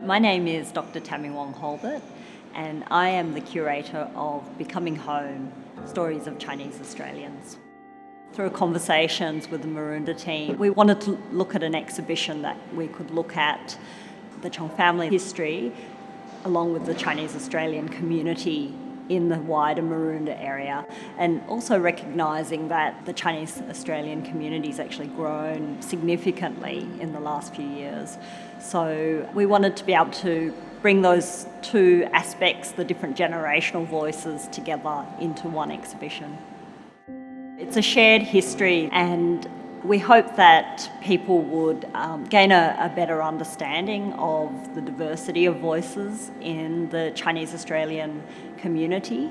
My name is Dr. Tammy Wong-Holbert and I am the curator of Becoming Home, Stories of Chinese Australians. Through conversations with the Maroondah team, we wanted to look at an exhibition that we could look at the Chong family history along with the Chinese Australian community in the wider Maroondah area, and also recognising that the Chinese Australian community has actually grown significantly in the last few years. So we wanted to be able to bring those two aspects, the different generational voices, together into one exhibition. It's a shared history, and we hope that people would gain a better understanding of the diversity of voices in the Chinese Australian community,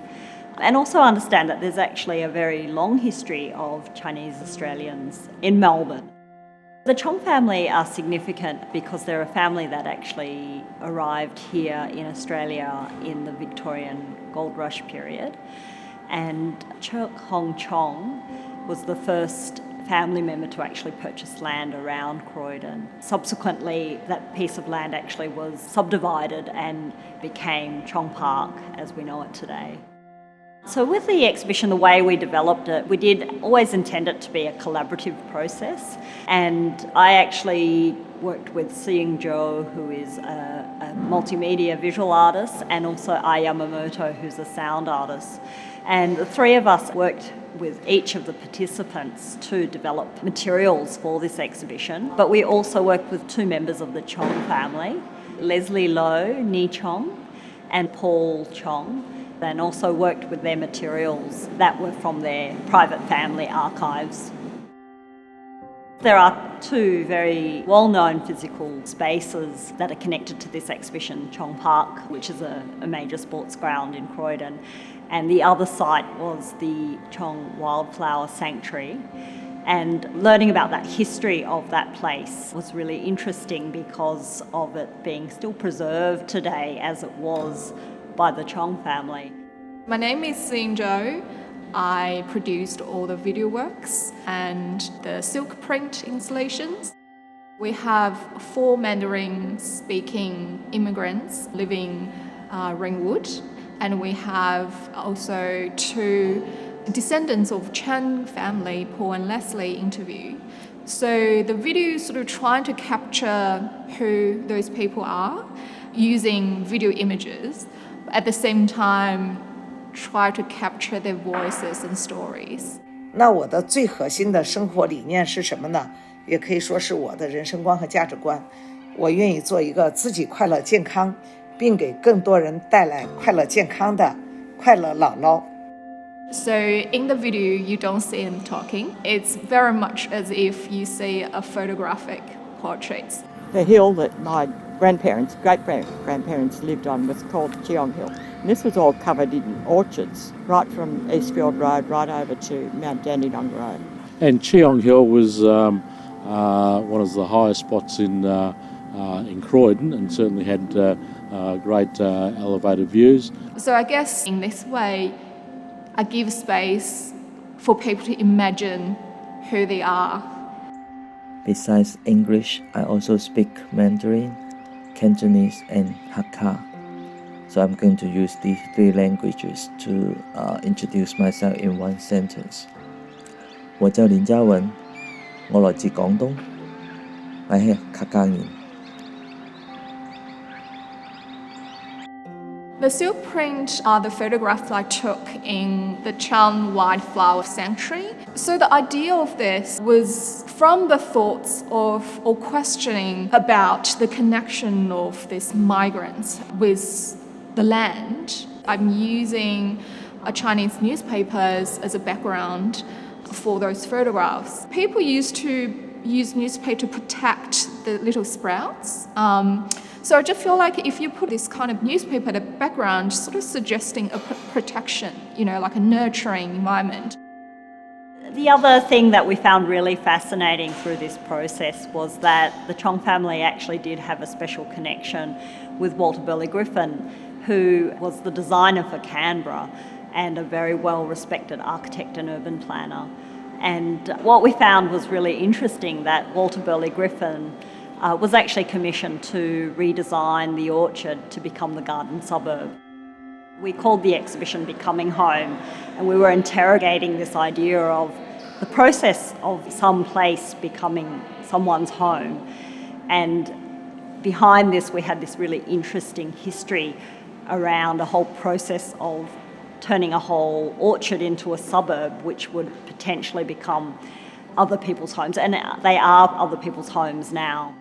and also understand that there's actually a very long history of Chinese Australians in Melbourne. The Chong family are significant because they're a family that actually arrived here in Australia in the Victorian Gold Rush period, and Chok Hong Chong was the first family member to actually purchase land around Croydon. Subsequently, that piece of land actually was subdivided and became Chong Park as we know it today. So with the exhibition, the way we developed it, we did always intend it to be a collaborative process, and I actually worked with Seeing Joe, who is a multimedia visual artist, and also Ai Yamamoto, who's a sound artist. And the three of us worked with each of the participants to develop materials for this exhibition. But we also worked with two members of the Chong family, Leslie Lowe, Ni Chong, and Paul Chong, and also worked with their materials that were from their private family archives. There are two very well-known physical spaces that are connected to this exhibition, Chong Park, which is a major sports ground in Croydon, and the other site was the Chong Wildflower Sanctuary. And learning about that history of that place was really interesting because of it being still preserved today as it was by the Chong family. My name is Seeing Joe. I produced all the video works and the silk print installations. We have 4 Mandarin-speaking immigrants living Ringwood, and we have also 2 descendants of Chen family, Paul and Leslie, interview. So the video is sort of trying to capture who those people are using video images, but at the same time try to capture their voices and stories. 那我的最核心的生活理念是什么呢？也可以说是我的人生观和价值观。我愿意做一个自己快乐健康，并给更多人带来快乐健康的快乐姥姥。So in the video, you don't see them talking. It's very much as if you see a photographic portrait. The hill that my grandparents, great-grandparents lived on was called Cheong Hill. And this was all covered in orchards, right from Eastfield Road right over to Mount Dandenong Road. And Cheong Hill was one of the highest spots in Croydon, and certainly had great elevated views. So I guess in this way, I give space for people to imagine who they are. Besides English, I also speak Mandarin, Cantonese, and Hakka. So I'm going to use these 3 languages to introduce myself in one sentence. 我叫林嘉文，我來自廣東，我係客家人。The silk print are the photographs I took in the Chong Wildflower Sanctuary. So the idea of this was from the thoughts of or questioning about the connection of these migrants with the land. I'm using Chinese newspapers as a background for those photographs. People used to use newspaper to protect the little sprouts. So I just feel like if you put this kind of newspaper in the background, sort of suggesting a protection, like a nurturing environment. The other thing that we found really fascinating through this process was that the Chong family actually did have a special connection with Walter Burley Griffin, who was the designer for Canberra and a very well-respected architect and urban planner. And what we found was really interesting, that Walter Burley Griffin was actually commissioned to redesign the orchard to become the garden suburb. We called the exhibition Becoming Home, and we were interrogating this idea of the process of some place becoming someone's home. And behind this, we had this really interesting history around a whole process of turning a whole orchard into a suburb, which would potentially become other people's homes. And they are other people's homes now.